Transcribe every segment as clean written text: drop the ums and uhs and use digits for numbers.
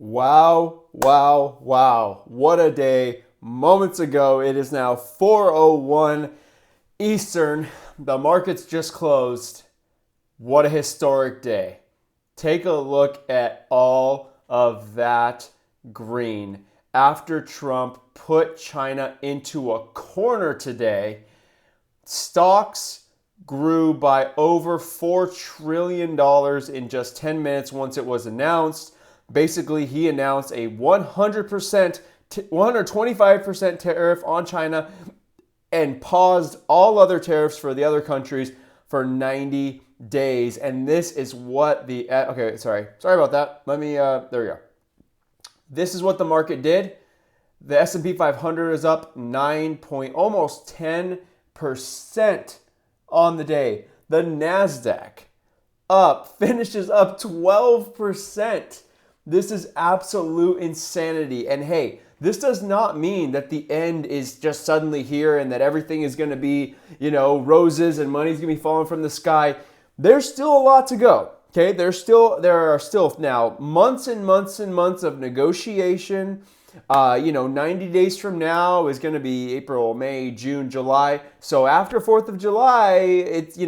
Wow, wow, wow. What a day. Moments ago, it is now 4:01 Eastern. The markets just closed. What a historic day. Take a look at all of that green. After Trump put China into a corner today, stocks grew by over $4 trillion in just 10 minutes once it was announced. Basically, he announced a 125% tariff on China and paused all other tariffs for the other countries for 90 days. And this is what okay, sorry about that. There we go. This is what the market did. The S&P 500 is up almost 10% on the day. The Nasdaq finishes up 12%. This is absolute insanity. And hey, this does not mean that the end is just suddenly here and that everything is going to be, roses and money's going to be falling from the sky. There's still a lot to go. Okay, there are still now months and months and months of negotiation. 90 days from now is going to be April, May, June, July. So after 4th of July, it's,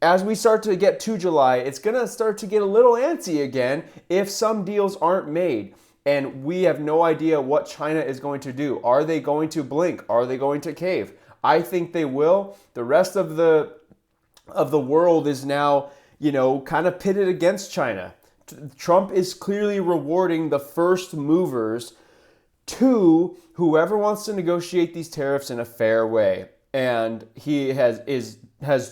as we start to get to July, it's going to start to get a little antsy again if some deals aren't made. And we have no idea what China is going to do. Are they going to blink? Are they going to cave? I think they will. The rest of the world is now, kind of pitted against China. Trump is clearly rewarding the first movers to whoever wants to negotiate these tariffs in a fair way. And he has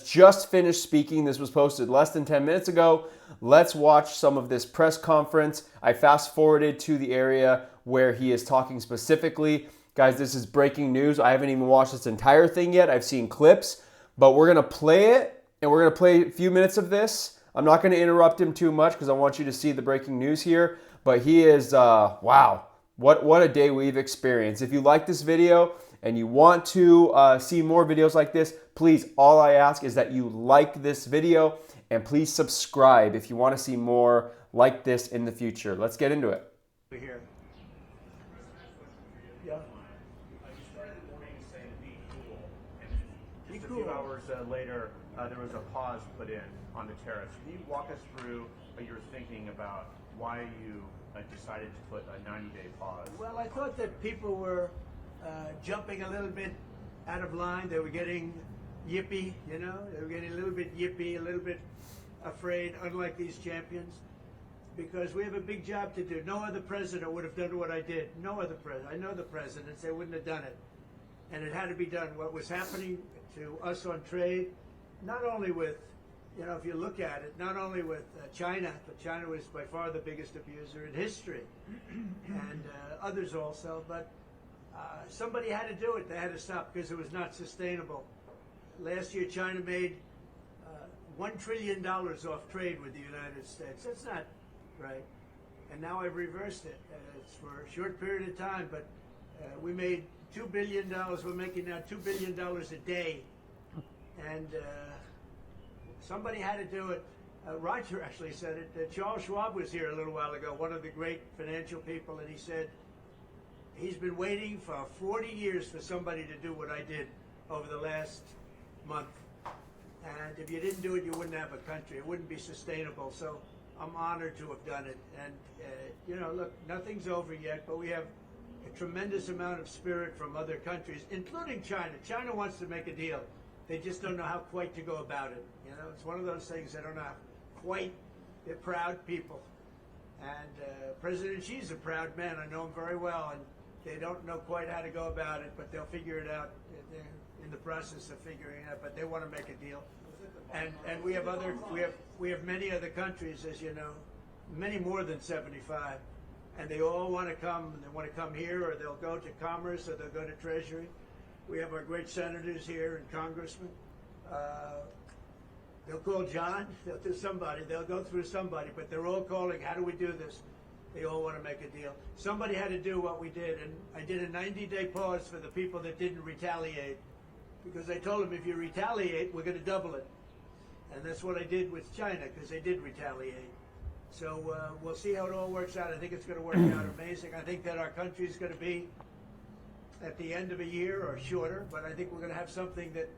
just finished speaking. This was posted less than 10 minutes ago. Let's watch some of this press conference. I fast forwarded to the area where he is talking specifically. Guys, this is breaking news. I haven't even watched this entire thing yet. I've seen clips, but we're going to play it, and we're going to play a few minutes of this. I'm not going to interrupt him too much because I want you to see the breaking news here. But he is, wow. What a day we've experienced. If you like this video and you want to see more videos like this, please, all I ask is that you like this video and please subscribe if you want to see more like this in the future. Let's get into it. Here. Yeah. You started the morning saying be cool. And just a few hours later, there was a pause put in on the tariffs. Can you walk us through what you were thinking about why you decided to put a 90-day pause? Well, I thought that people were jumping a little bit out of line. They were getting yippy, They were getting a little bit yippy, a little bit afraid, unlike these champions, because we have a big job to do. No other president would have done what I did. No other president. I know the presidents. They wouldn't have done it. And it had to be done. What was happening to us on trade, not only with if you look at it, not only with China, but China was by far the biggest abuser in history, and others also, but somebody had to do it. They had to stop because it was not sustainable. Last year, China made $1 trillion off trade with the United States. That's not right. And now I've reversed it. It's for a short period of time, but we made $2 billion. We're making now $2 billion a day. And somebody had to do it. Roger actually said it. Charles Schwab was here a little while ago, one of the great financial people, and he said he's been waiting for 40 years for somebody to do what I did over the last month. And if you didn't do it, you wouldn't have a country. It wouldn't be sustainable. So I'm honored to have done it. And, look, nothing's over yet, but we have a tremendous amount of spirit from other countries, including China. China wants to make a deal. They just don't know how quite to go about it. It's one of those things they don't know quite. They're proud people. And President Xi's a proud man. I know him very well. And they don't know quite how to go about it, but they'll figure it out. They're in the process of figuring it out, but they want to make a deal. And we have many other countries, as you know, many more than 75. And they all want to come. They want to come here, or they'll go to Commerce, or they'll go to Treasury. We have our great senators here and congressmen. They'll call John, they'll do somebody, they'll go through somebody, but they're all calling, how do we do this? They all want to make a deal. Somebody had to do what we did, and I did a 90-day pause for the people that didn't retaliate, because I told them if you retaliate, we're going to double it. And that's what I did with China, because they did retaliate. So we'll see how it all works out. I think it's going to work out amazing. I think that our country is going to be at the end of a year or shorter, but I think we're going to have something that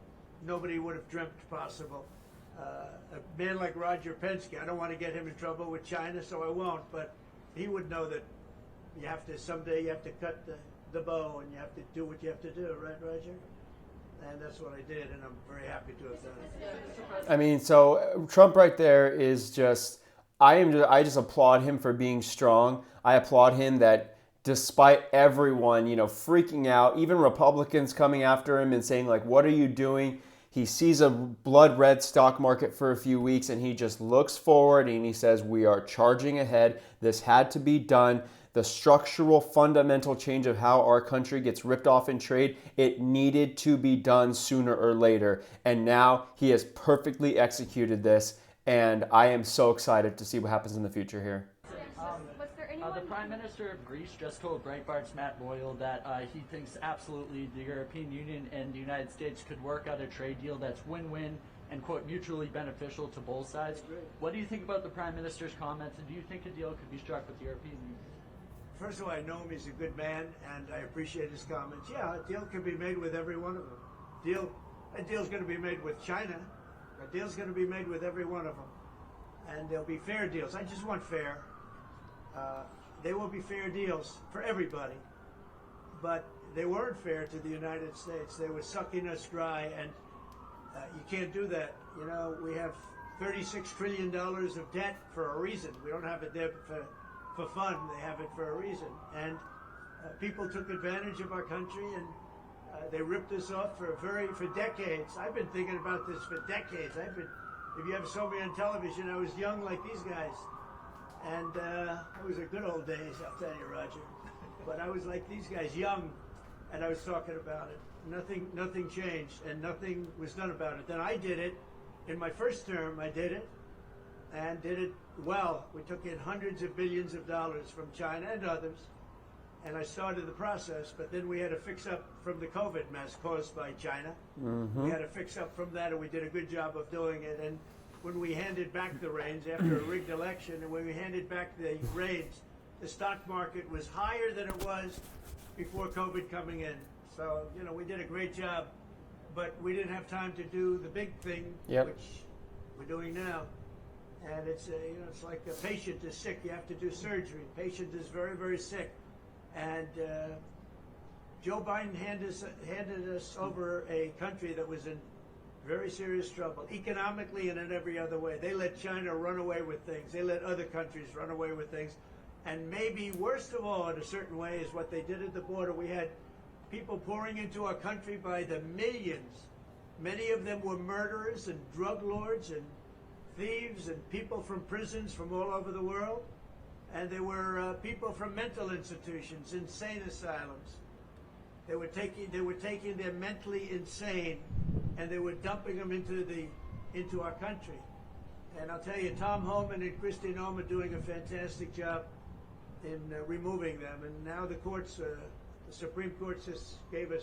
nobody would have dreamt possible. A man like Roger Penske, I don't want to get him in trouble with China, so I won't, but he would know that someday you have to cut the bow and you have to do what you have to do, right, Roger? And that's what I did, and I'm very happy to have done it. I mean, so Trump right there is just, I just applaud him for being strong. I applaud him that despite everyone, freaking out, even Republicans coming after him and saying, like, what are you doing? He sees a blood red stock market for a few weeks and he just looks forward and he says, we are charging ahead. This had to be done. The structural fundamental change of how our country gets ripped off in trade, it needed to be done sooner or later. And now he has perfectly executed this. And I am so excited to see what happens in the future here. The Prime Minister of Greece just told Breitbart's Matt Boyle that he thinks absolutely the European Union and the United States could work out a trade deal that's win-win and, quote, mutually beneficial to both sides. What do you think about the Prime Minister's comments, and do you think a deal could be struck with the European Union? First of all, I know him, he's a good man, and I appreciate his comments. Yeah, a deal can be made with every one of them. A deal's going to be made with China. A deal's going to be made with every one of them. And there'll be fair deals. I just want fair. They will be fair deals for everybody. But they weren't fair to the United States. They were sucking us dry, and you can't do that. We have $36 trillion of debt for a reason. We don't have a debt for fun. They have it for a reason. And people took advantage of our country, and they ripped us off for decades. I've been thinking about this for decades. If you ever saw me on television, I was young like these guys. And it was a good old days, I'll tell you, Roger. But I was like these guys, young, and I was talking about it. Nothing changed, and nothing was done about it. Then I did it. In my first term, I did it, and did it well. We took in hundreds of billions of dollars from China and others, and I started the process, but then we had to fix up from the COVID mess caused by China. Mm-hmm. We had to fix up from that, and we did a good job of doing it. And when we handed back the reins after a rigged election, and when we handed back the reins, the stock market was higher than it was before COVID coming in. So, we did a great job, but we didn't have time to do the big thing, which we're doing now. And it's like a patient is sick, you have to do surgery. Patient is very, very sick. And Joe Biden handed us over a country that was in very serious trouble, economically and in every other way. They let China run away with things. They let other countries run away with things. And maybe worst of all, in a certain way, is what they did at the border. We had people pouring into our country by the millions. Many of them were murderers and drug lords and thieves and people from prisons from all over the world. And they were people from mental institutions, insane asylums. They were taking their mentally insane, and they were dumping them into our country. And I'll tell you, Tom Homan and Kristi Noem are doing a fantastic job in removing them. And now the courts, the Supreme Court just gave us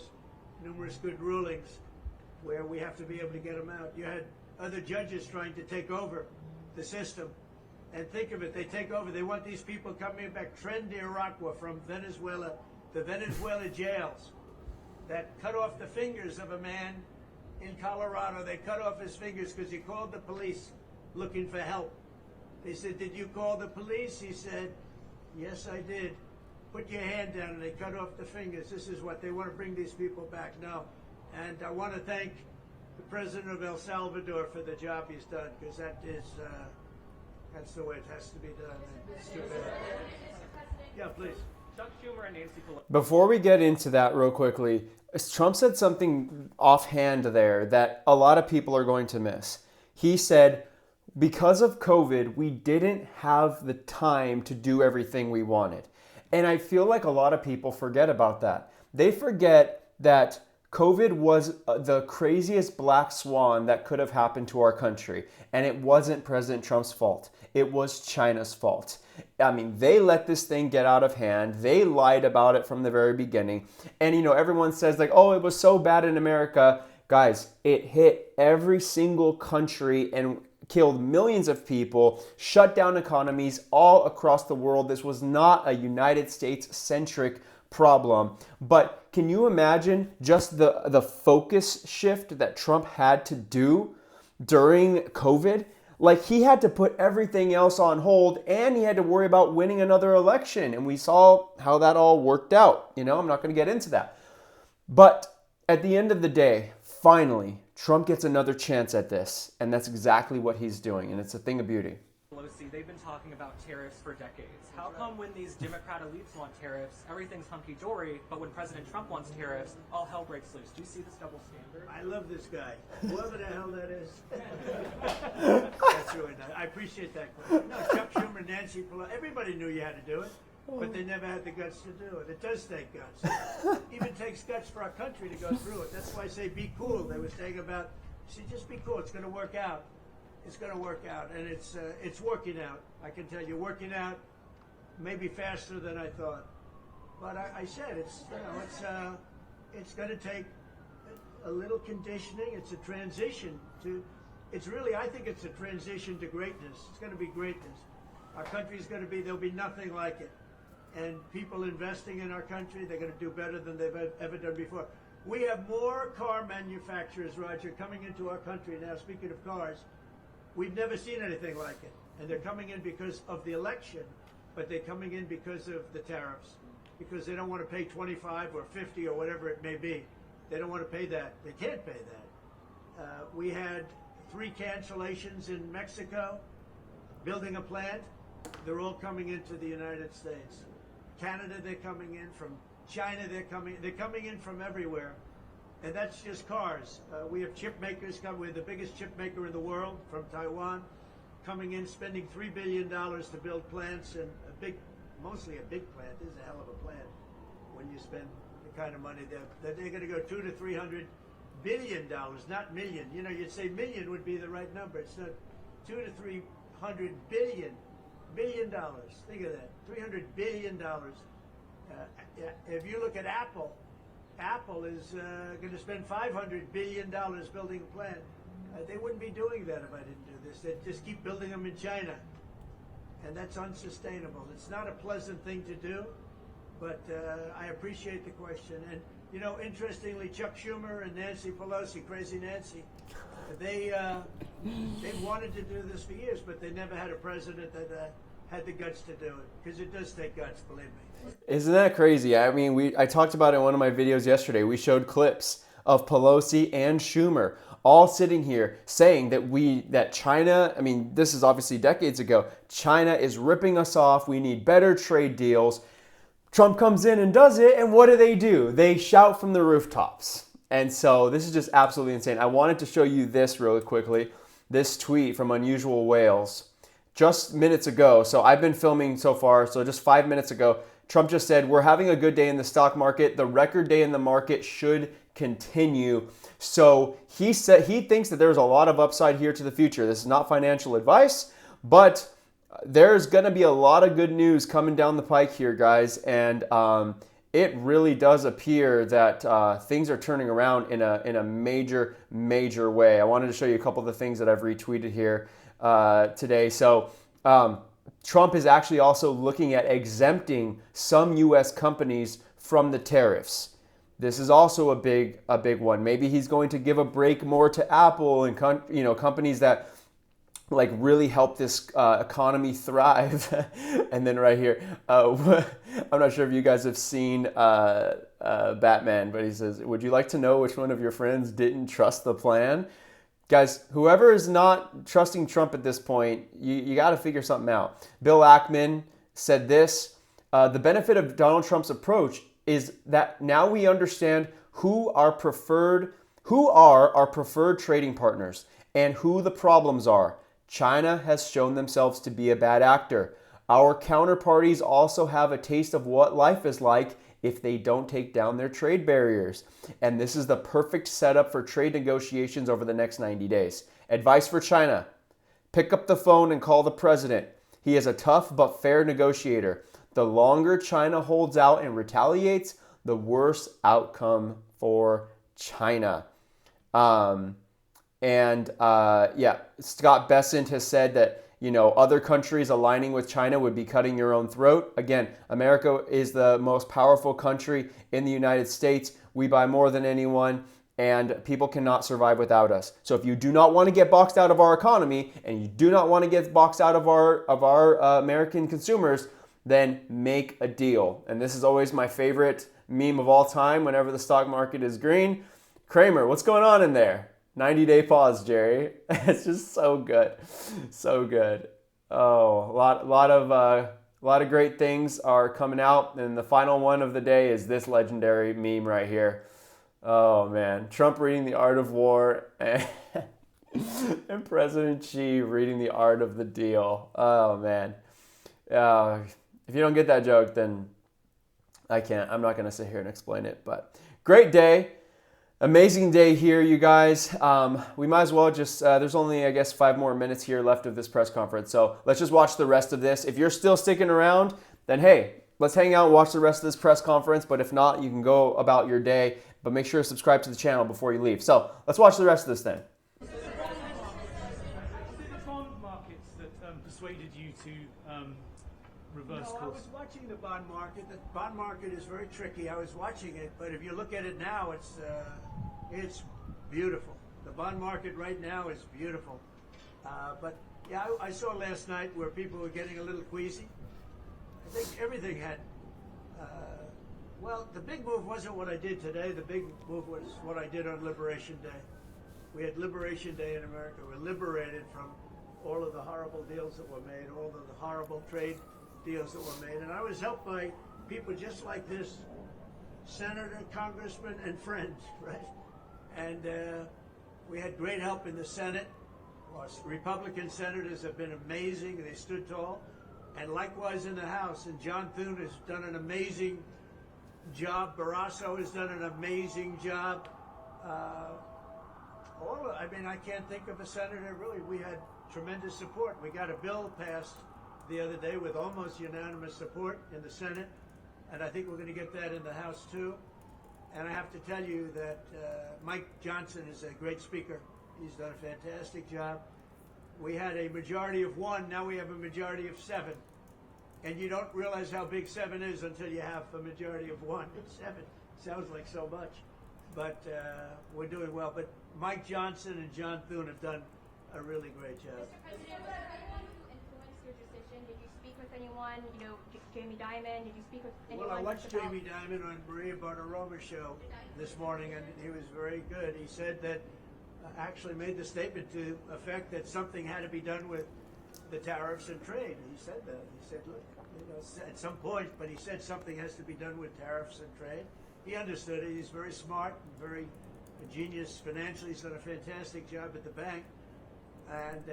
numerous good rulings where we have to be able to get them out. You had other judges trying to take over the system. And think of it, they take over, they want these people coming back, Tren de Aragua from Venezuela, the Venezuela jails, that cut off the fingers of a man in Colorado. They cut off his fingers because he called the police looking for help. They said, did you call the police? He said, yes, I did. Put your hand down, and they cut off the fingers. This is what they want to bring these people back now. And I want to thank the president of El Salvador for the job he's done, because that's the way it has to be done. It's too bad. Yeah, please. Chuck Schumer and Nancy Pelosi. Before we get into that real quickly, Trump said something offhand there that a lot of people are going to miss. He said, because of COVID, we didn't have the time to do everything we wanted. And I feel like a lot of people forget about that. They forget that COVID was the craziest black swan that could have happened to our country. And it wasn't President Trump's fault. It was China's fault. I mean, they let this thing get out of hand. They lied about it from the very beginning. And, everyone says like, oh, it was so bad in America. Guys, it hit every single country and killed millions of people, shut down economies all across the world. This was not a United States-centric problem. But can you imagine just the focus shift that Trump had to do during COVID? Like, he had to put everything else on hold, and he had to worry about winning another election. And we saw how that all worked out. I'm not going to get into that. But at the end of the day, finally, Trump gets another chance at this, and that's exactly what he's doing, and it's a thing of beauty. Pelosi, they've been talking about tariffs for decades. How come when these Democrat elites want tariffs, everything's hunky-dory, but when President Trump wants tariffs, all hell breaks loose? Do you see this double standard? I love this guy. Whoever the hell that is. That's really nice. I appreciate that question. No, Chuck Schumer, Nancy Pelosi, everybody knew you had to do it, but they never had the guts to do it. It does take guts. It even takes guts for our country to go through it. That's why I say be cool. They were saying about, see, just be cool. It's going to work out. It's going to work out, and it's working out. I can tell you, working out maybe faster than I thought. But I said it's going to take a little conditioning. It's a transition to. It's really, I think it's a transition to greatness. It's going to be greatness. Our country is going to be. There'll be nothing like it, and people investing in our country, they're going to do better than they've ever done before. We have more car manufacturers, Roger, coming into our country now. Speaking of cars. We've never seen anything like it. And they're coming in because of the election, but they're coming in because of the tariffs, because they don't want to pay 25 or 50 or whatever it may be. They don't want to pay that. They can't pay that. We had 3 cancellations in Mexico, building a plant. They're all coming into the United States. Canada, they're coming in. From China, they're coming in from everywhere. And that's just cars. We have chip makers coming. We're the biggest chip maker in the world from Taiwan, coming in, spending $3 billion to build plants, and mostly a big plant. This is a hell of a plant when you spend the kind of money they're going to go $200 to $300 billion, not million. You'd say million would be the right number. It's not $200 to $300 billion dollars. Think of that, $300 billion. If you look at Apple is going to spend $500 billion building a plant. They wouldn't be doing that if I didn't do this. They'd just keep building them in China. And that's unsustainable. It's not a pleasant thing to do, but I appreciate the question. And, interestingly, Chuck Schumer and Nancy Pelosi, Crazy Nancy, they wanted to do this for years, but they never had a president that had the guts to do it, because it does take guts, believe me. Isn't that crazy? I mean, I talked about it in one of my videos yesterday. We showed clips of Pelosi and Schumer all sitting here saying that China, I mean, this is obviously decades ago, China is ripping us off. We need better trade deals. Trump comes in and does it, and what do? They shout from the rooftops. And so this is just absolutely insane. I wanted to show you this really quickly, this tweet from Unusual Whales just minutes ago. So I've been filming so far, so just 5 minutes ago, Trump just said, we're having a good day in the stock market. The record day in the market should continue. So he said he thinks that there's a lot of upside here to the future. This is not financial advice, but there's going to be a lot of good news coming down the pike here, guys. And it really does appear that things are turning around in a major, major way. I wanted to show you a couple of the things that I've retweeted here today. So Trump is actually also looking at exempting some U.S. companies from the tariffs. This is also a big one. Maybe he's going to give a break more to Apple and companies that like really help this economy thrive. And then right here, I'm not sure if you guys have seen Batman, but he says, "Would you like to know which one of your friends didn't trust the plan?" Guys, whoever is not trusting Trump at this point, you got to figure something out. Bill Ackman said this, the benefit of Donald Trump's approach is that now we understand who are our preferred trading partners and who the problems are. China has shown themselves to be a bad actor. Our counterparties also have a taste of what life is like if they don't take down their trade barriers. And this is the perfect setup for trade negotiations over the next 90 days. Advice for China: pick up the phone and call the president. He is a tough but fair negotiator. The longer China holds out and retaliates, the worse outcome for China. And yeah, Scott Bessent has said that, other countries aligning with China would be cutting your own throat. Again, America is the most powerful country in the United States. We buy more than anyone, and people cannot survive without us. So if you do not want to get boxed out of our economy, and you do not want to get boxed out of our American consumers, then make a deal. And this is always my favorite meme of all time whenever the stock market is green. Kramer, what's going on in there? 90-day pause, Jerry. It's just so good. So good. Oh, a lot of great things are coming out. And the final one of the day is this legendary meme right here. Oh, man. Trump reading The Art of War and President Xi reading The Art of the Deal. Oh, man. If you don't get that joke, then I'm not going to sit here and explain it. But great day. Amazing day here, you guys. We might as well just, there's only, I guess, 5 more minutes here left of this press conference. So let's just watch the rest of this. If you're still sticking around, then hey, let's hang out and watch the rest of this press conference. But if not, you can go about your day. But make sure to subscribe to the channel before you leave. So let's watch the rest of this thing. Was it the bond markets that persuaded you to reverse No, I course? was watching the bond market. The bond market is very tricky. I was watching it, but if you look at it now, it's beautiful. The bond market right now is beautiful. But yeah, I saw last night where people were getting a little queasy. I think everything had. Well, the big move wasn't what I did today. The big move was what I did on Liberation Day. We had Liberation Day in America. We're liberated from all of the horrible deals that were made, all of the horrible trade deals that were made. And I was helped by people just like this, senator, congressman, and friends, right? And we had great help in the Senate. Our Republican senators have been amazing. They stood tall. And likewise in the House. And John Thune has done an amazing job. Barrasso has done an amazing job. I can't think of a senator, really. We had tremendous support. We got a bill passed the other day with almost unanimous support in the Senate, and I think we're going to get that in the House too. And I have to tell you that Mike Johnson is a great speaker. He's done a fantastic job. We had a majority of 1, now we have a majority of 7. And you don't realize how big 7 is until you have a majority of 1. 7 sounds like so much, but we're doing well. But Mike Johnson and John Thune have done a really great job. Mr. President, was there anyone who influenced your decision? Did you speak with anyone? Jamie Dimon? Did you speak with anyone? Well, I watched Jamie Dimon on Maria Bartiromo's show this morning, and he was very good. He said that actually made the statement to effect that something had to be done with the tariffs and trade. He said that. He said, look, at some point, but he said something has to be done with tariffs and trade. He understood it. He's very smart and very genius financially. He's done a fantastic job at the bank. And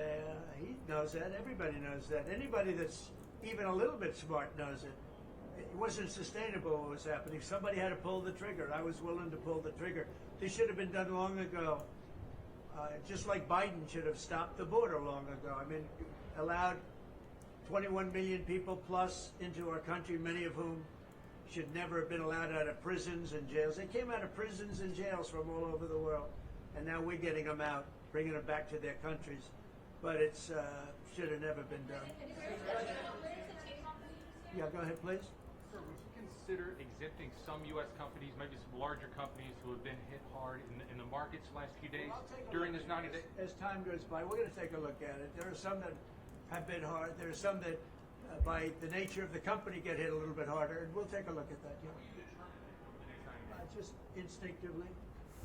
he knows that. Everybody knows that. Anybody that's even a little bit smart knows it. It wasn't sustainable what was happening. Somebody had to pull the trigger. I was willing to pull the trigger. This should have been done long ago. Just like Biden should have stopped the border long ago. I mean, allowed 21 million people plus into our country, many of whom should never have been allowed out of prisons and jails. They came out of prisons and jails from all over the world, and now we're getting them out, bringing them back to their countries. But it's should have never been done. Yeah, go ahead, please. Sir, would you consider exempting some U.S. companies, maybe some larger companies who have been hit hard in the markets last few days during this 90 days? As time goes by, we're going to take a look at it. There are some that have been hard. There are some that, by the nature of the company, get hit a little bit harder, and we'll take a look at that. Yeah. Just instinctively,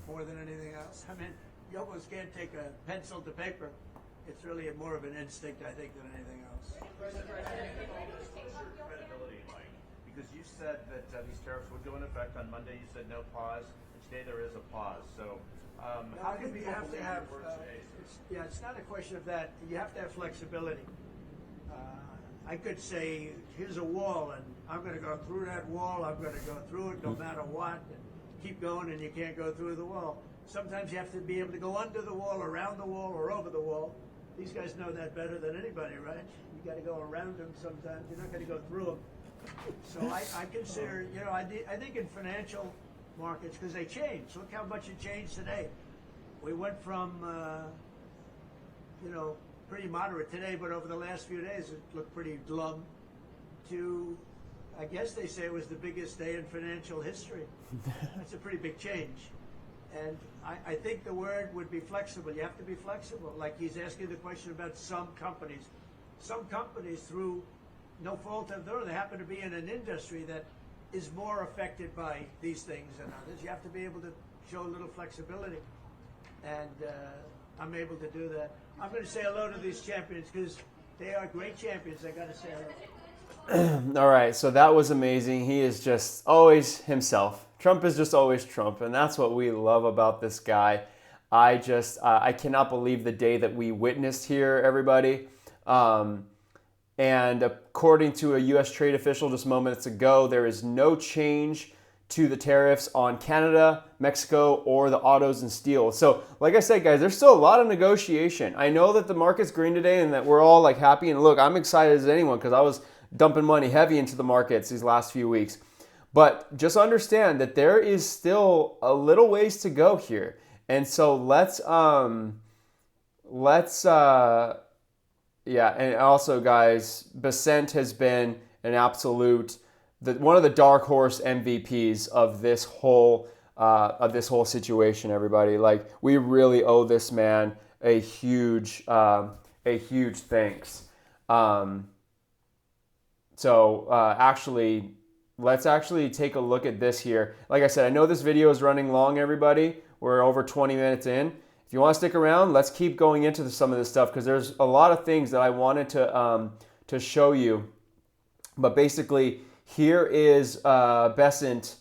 more than anything else. I mean, you almost can't take a pencil to paper. It's really more of an instinct, I think, than anything else. Credibility, Mike, because you said that these tariffs would go in effect on Monday. You said no pause. And today there is a pause. So how can You people have to believe have. your words today? It's not a question of that. You have to have flexibility. I could say, here's a wall, and I'm going to go through that wall. I'm going to go through it no matter what. And keep going, and you can't go through the wall. Sometimes you have to be able to go under the wall, around the wall, or over the wall. These guys know that better than anybody, right? You got to go around them sometimes. You're not going to go through them. So I consider, I think in financial markets, because they change. Look how much it changed today. We went from, you know, pretty moderate today, but over the last few days it looked pretty glum, to, I guess they say it was the biggest day in financial history. That's a pretty big change. And I think the word would be flexible. You have to be flexible. Like he's asking the question about some companies. Some companies, through no fault of their own, they happen to be in an industry that is more affected by these things than others. You have to be able to show a little flexibility. And I'm able to do that. I'm going to say hello to these champions because they are great champions. I got to say hello. All right, so that was amazing. He is just always himself. Trump is just always Trump, and that's what we love about this guy. I cannot believe the day that we witnessed here, everybody. And according to a U.S. trade official just moments ago, there is no change to the tariffs on Canada, Mexico, or the autos and steel. So, like I said, guys, there's still a lot of negotiation. I know that the market's green today and that we're all like happy. And look, I'm excited as anyone because I was dumping money heavy into the markets these last few weeks. But just understand that there is still a little ways to go here. And so yeah, and also, guys, Besant has been an absolute, one of the dark horse MVPs of this whole situation. Everybody, like, we really owe this man a huge thanks. Actually, let's actually take a look at this here. Like I said, I know this video is running long, everybody. We're over 20 minutes in. If you want to stick around, let's keep going into some of this stuff because there's a lot of things that I wanted to show you. But basically, here is Besant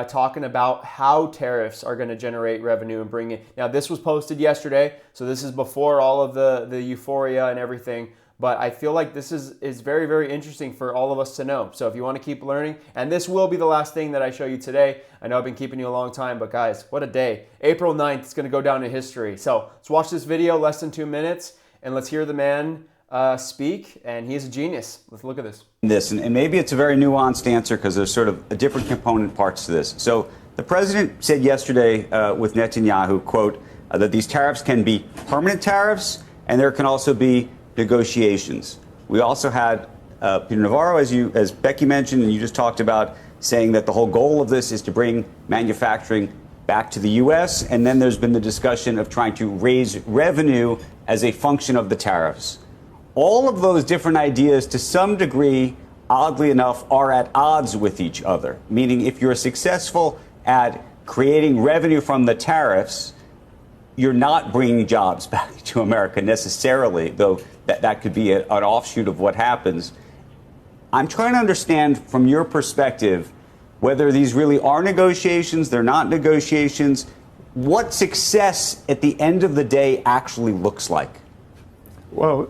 talking about how tariffs are going to generate revenue and bring in. Now, this was posted yesterday, so this is before all of the euphoria and everything. But I feel like this is very, very interesting for all of us to know. So if you want to keep learning, and this will be the last thing that I show you today. I know I've been keeping you a long time, but guys, what a day. April 9th is going to go down in history. So let's watch this video, less than 2 minutes, and let's hear the man speak. And he's a genius. Let's look at this. And maybe it's a very nuanced answer because there's sort of different component parts to this. So the president said yesterday with Netanyahu, quote, that these tariffs can be permanent tariffs, and there can also be negotiations. We also had Peter Navarro, as Becky mentioned, and you just talked about, saying that the whole goal of this is to bring manufacturing back to the U.S. And then there's been the discussion of trying to raise revenue as a function of the tariffs. All of those different ideas, to some degree, oddly enough, are at odds with each other. Meaning, if you're successful at creating revenue from the tariffs, you're not bringing jobs back to America necessarily, though that could be an offshoot of what happens. I'm trying to understand from your perspective whether these really are negotiations, they're not negotiations, what success at the end of the day actually looks like. Well,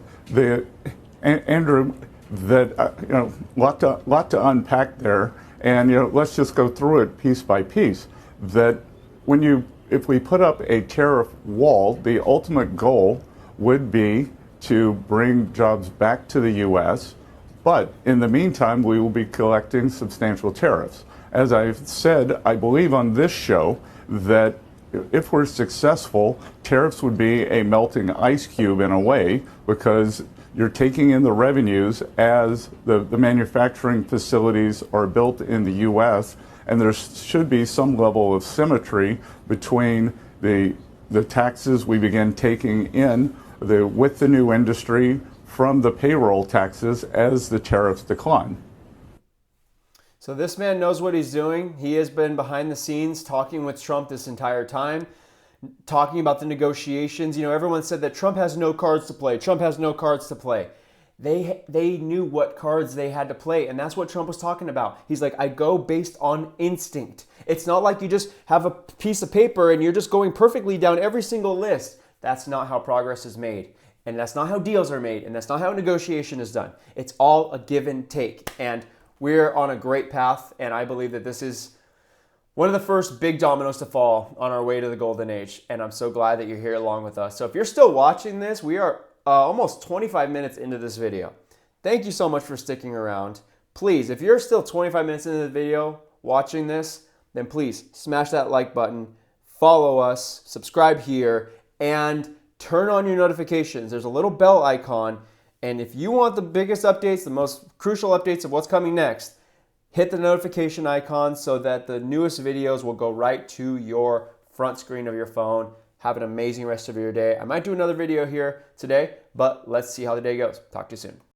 Andrew, that lot to unpack there, and let's just go through it piece by piece. That if we put up a tariff wall, the ultimate goal would be to bring jobs back to the U.S., but in the meantime, we will be collecting substantial tariffs. As I've said, I believe on this show that if we're successful, tariffs would be a melting ice cube in a way, because you're taking in the revenues as the manufacturing facilities are built in the U.S., and there should be some level of symmetry between the taxes we begin taking in with the new industry from the payroll taxes as the tariffs decline. So this man knows what he's doing. He has been behind the scenes talking with Trump this entire time, talking about the negotiations. Everyone said that Trump has no cards to play. Trump has no cards to play. They knew what cards they had to play, and that's what Trump was talking about. He's like, I go based on instinct. It's not like you just have a piece of paper and you're just going perfectly down every single list. That's not how progress is made, and that's not how deals are made, and that's not how negotiation is done. It's all a give and take, and we're on a great path, and I believe that this is one of the first big dominoes to fall on our way to the golden age, and I'm so glad that you're here along with us. So if you're still watching this, we are almost 25 minutes into this video. Thank you so much for sticking around. Please, if you're still 25 minutes into the video watching this, then please smash that like button, follow us, subscribe here, and turn on your notifications. There's a little bell icon, and if you want the biggest updates, the most crucial updates of what's coming next, hit the notification icon so that the newest videos will go right to your front screen of your phone. Have an amazing rest of your day. I might do another video here today, but let's see how the day goes. Talk to you soon.